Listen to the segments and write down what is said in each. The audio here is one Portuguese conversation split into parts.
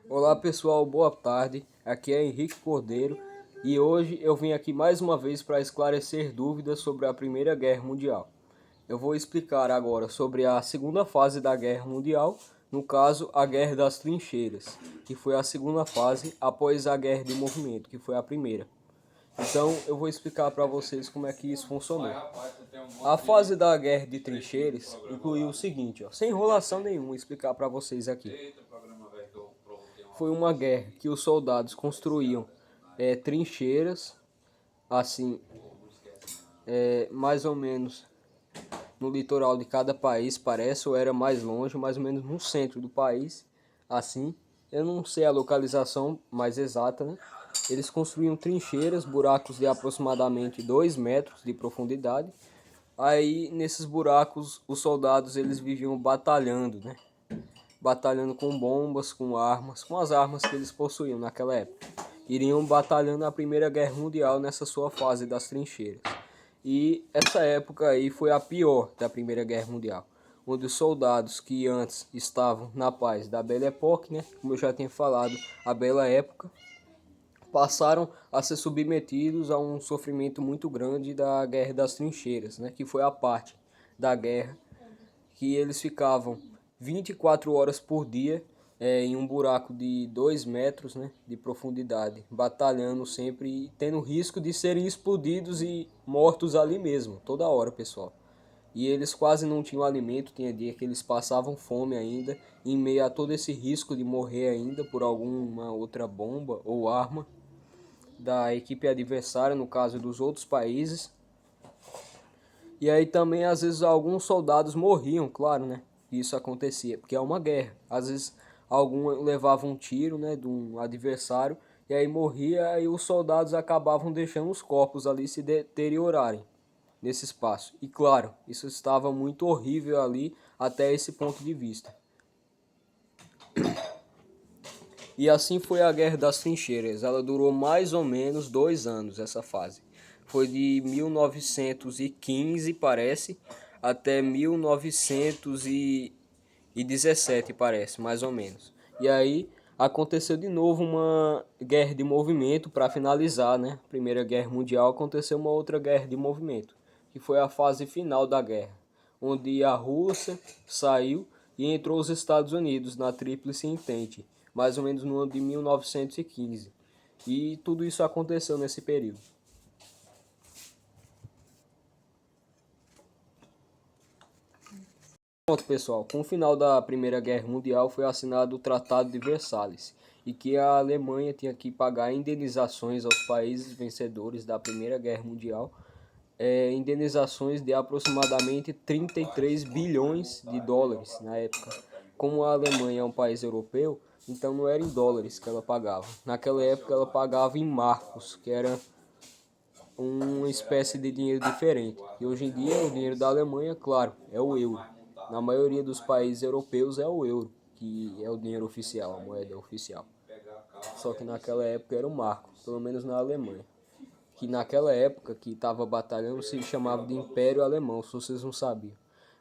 Olá pessoal, boa tarde. Aqui é Henrique Cordeiro e hoje eu vim aqui mais uma vez para esclarecer dúvidas sobre a Primeira Guerra Mundial. Eu vou explicar agora sobre a segunda fase da Guerra Mundial, no caso a Guerra das Trincheiras, que foi a segunda fase após a Guerra de Movimento, que foi a primeira. Então eu vou explicar para vocês como é que isso funcionou. A fase da Guerra de Trincheiras incluiu o seguinte, sem enrolação nenhuma, explicar para vocês aqui. Foi uma guerra que os soldados construíam trincheiras, assim, mais ou menos no litoral de cada país, parece, ou era mais longe, mais ou menos no centro do país, assim. Eu não sei a localização mais exata, né? Eles construíam trincheiras, buracos de aproximadamente 2 metros de profundidade. Aí, nesses buracos, os soldados eles viviam batalhando, né? Batalhando com bombas, com armas, com as armas que eles possuíam naquela época. Iriam batalhando a Primeira Guerra Mundial nessa sua fase das trincheiras. E essa época aí foi a pior da Primeira Guerra Mundial, onde os soldados que antes estavam na paz da Belle Époque, né, como eu já tinha falado, a Bela Época, passaram a ser submetidos a um sofrimento muito grande da Guerra das Trincheiras, né, que foi a parte da guerra que eles ficavam 24 horas por dia em um buraco de 2 metros, né, de profundidade, batalhando sempre e tendo risco de serem explodidos e mortos ali mesmo, toda hora, pessoal. E eles quase não tinham alimento, tinha dia que eles passavam fome ainda, em meio a todo esse risco de morrer ainda por alguma outra bomba ou arma da equipe adversária, no caso dos outros países. E aí também às vezes alguns soldados morriam, claro, né? Isso acontecia, porque é uma guerra. Às vezes algum levava um tiro, né, de um adversário e aí morria e os soldados acabavam deixando os corpos ali se deteriorarem nesse espaço. E claro, isso estava muito horrível ali até esse ponto de vista. E assim foi a Guerra das Trincheiras. Ela durou mais ou menos 2 anos, essa fase. Foi de 1915, parece, até 1917, parece, mais ou menos. E aí aconteceu de novo uma guerra de movimento para finalizar, né? Primeira Guerra Mundial, aconteceu uma outra guerra de movimento, que foi a fase final da guerra, onde a Rússia saiu e entrou os Estados Unidos na Tríplice Entente, mais ou menos no ano de 1915. E tudo isso aconteceu nesse período. Pronto, pessoal, com o final da Primeira Guerra Mundial foi assinado o Tratado de Versalhes, e que a Alemanha tinha que pagar indenizações aos países vencedores da Primeira Guerra Mundial, indenizações de aproximadamente 33 bilhões de dólares na época. Como a Alemanha é um país europeu, então não era em dólares que ela pagava. Naquela época ela pagava em marcos, que era uma espécie de dinheiro diferente. E hoje em dia o dinheiro da Alemanha, claro, é o euro. Na maioria dos países europeus é o euro, que é o dinheiro oficial, a moeda oficial. Só que naquela época era o marco, pelo menos na Alemanha. Que naquela época que estava batalhando se chamava de Império Alemão, se vocês não sabiam.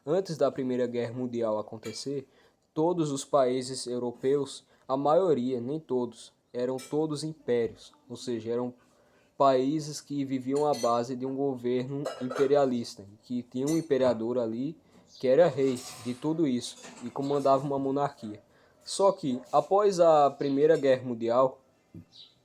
Antes da Primeira Guerra Mundial acontecer, todos os países europeus, a maioria, nem todos, eram todos impérios, ou seja, eram países que viviam à base de um governo imperialista, que tinha um imperador ali que era rei de tudo isso e comandava uma monarquia. Só que após a Primeira Guerra Mundial,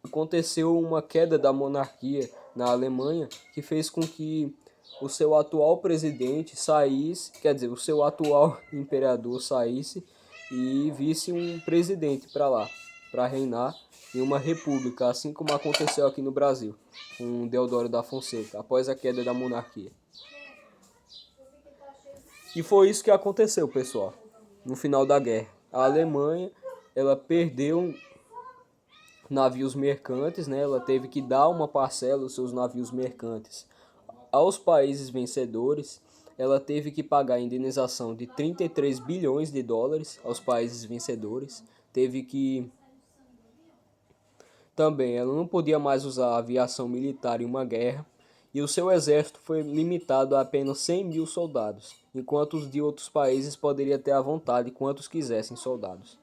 aconteceu uma queda da monarquia na Alemanha que fez com que o seu atual presidente saísse, quer dizer, o seu atual imperador saísse e visse um presidente para lá, para reinar em uma república, assim como aconteceu aqui no Brasil, com Deodoro da Fonseca, após a queda da monarquia. E foi isso que aconteceu, pessoal, no final da guerra. A Alemanha, ela perdeu navios mercantes, né? Ela teve que dar uma parcela dos seus navios mercantes aos países vencedores. Ela teve que pagar a indenização de 33 bilhões de dólares aos países vencedores. Teve que também, ela não podia mais usar a aviação militar em uma guerra, e o seu exército foi limitado a apenas 100 mil soldados, enquanto os de outros países poderiam ter à vontade quantos quisessem soldados.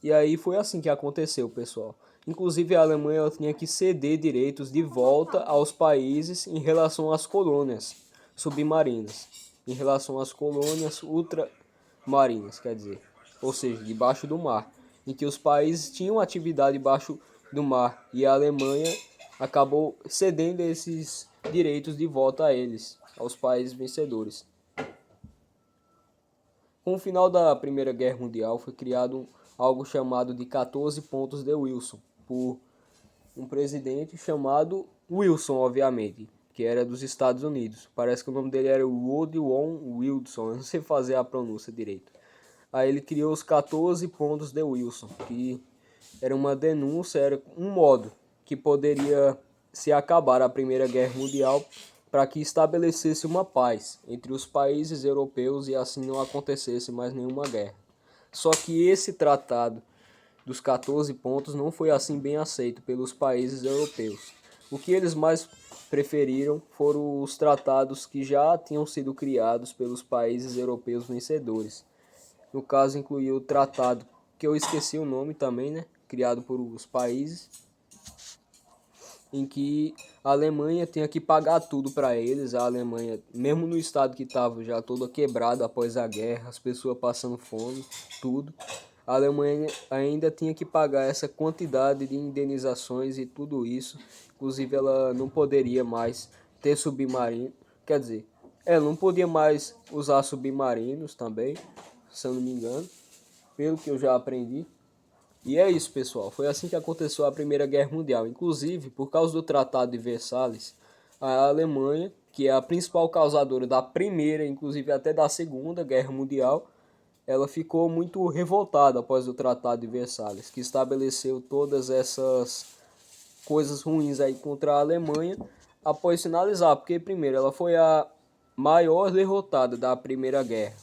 E aí foi assim que aconteceu, pessoal. Inclusive a Alemanha ela tinha que ceder direitos de volta aos países em relação às colônias submarinas, em relação às colônias ultramarinas, quer dizer, ou seja, debaixo do mar, em que os países tinham atividade debaixo do mar e a Alemanha acabou cedendo esses direitos de volta a eles, aos países vencedores. Com o final da Primeira Guerra Mundial foi criado algo chamado de 14 pontos de Wilson, por um presidente chamado Wilson, obviamente, que era dos Estados Unidos. Parece que o nome dele era Woodrow Wilson, eu não sei fazer a pronúncia direito. Aí ele criou os 14 pontos de Wilson, que era uma denúncia, era um modo que poderia se acabar a Primeira Guerra Mundial para que estabelecesse uma paz entre os países europeus e assim não acontecesse mais nenhuma guerra. Só que esse tratado dos 14 pontos não foi assim bem aceito pelos países europeus. O que eles mais preferiram foram os tratados que já tinham sido criados pelos países europeus vencedores. No caso, incluía o tratado, que eu esqueci o nome também, né? Criado por os países, em que a Alemanha tinha que pagar tudo para eles. A Alemanha, mesmo no estado que estava já toda quebrada após a guerra, as pessoas passando fome, tudo, a Alemanha ainda tinha que pagar essa quantidade de indenizações e tudo isso. Inclusive ela não poderia mais ter submarino, quer dizer, ela não podia mais usar submarinos também, se eu não me engano, pelo que eu já aprendi. E é isso, pessoal. Foi assim que aconteceu a Primeira Guerra Mundial. Inclusive, por causa do Tratado de Versalhes, a Alemanha, que é a principal causadora da Primeira, inclusive até da Segunda Guerra Mundial, ela ficou muito revoltada após o Tratado de Versalhes, que estabeleceu todas essas coisas ruins aí contra a Alemanha após finalizar, porque primeiro ela foi a maior derrotada da Primeira Guerra.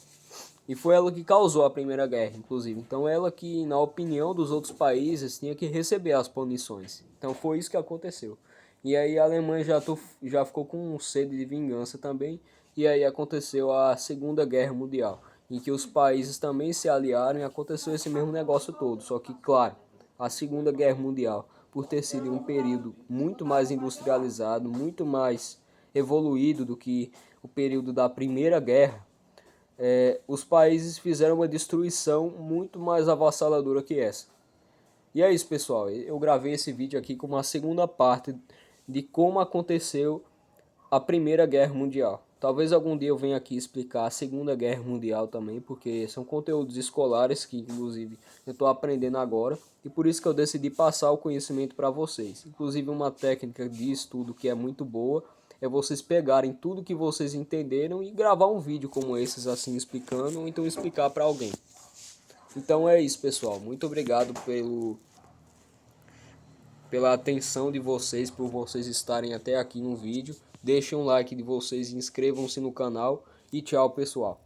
E foi ela que causou a Primeira Guerra, inclusive. Então ela que, na opinião dos outros países, tinha que receber as punições. Então foi isso que aconteceu. E aí a Alemanha já ficou com sede de vingança também. E aí aconteceu a Segunda Guerra Mundial, em que os países também se aliaram e aconteceu esse mesmo negócio todo. Só que, claro, a Segunda Guerra Mundial, por ter sido um período muito mais industrializado, muito mais evoluído do que o período da Primeira Guerra, os países fizeram uma destruição muito mais avassaladora que essa. E é isso, pessoal. Eu gravei esse vídeo aqui com uma segunda parte de como aconteceu a Primeira Guerra Mundial. Talvez algum dia eu venha aqui explicar a Segunda Guerra Mundial também, porque são conteúdos escolares que, inclusive, eu estou aprendendo agora. E por isso que eu decidi passar o conhecimento para vocês. Inclusive, uma técnica de estudo que é muito boa é vocês pegarem tudo que vocês entenderam e gravar um vídeo como esses, assim, explicando, ou então explicar para alguém. Então é isso, pessoal. Muito obrigado pela atenção de vocês, por vocês estarem até aqui no vídeo. Deixem um like de vocês, inscrevam-se no canal e tchau, pessoal.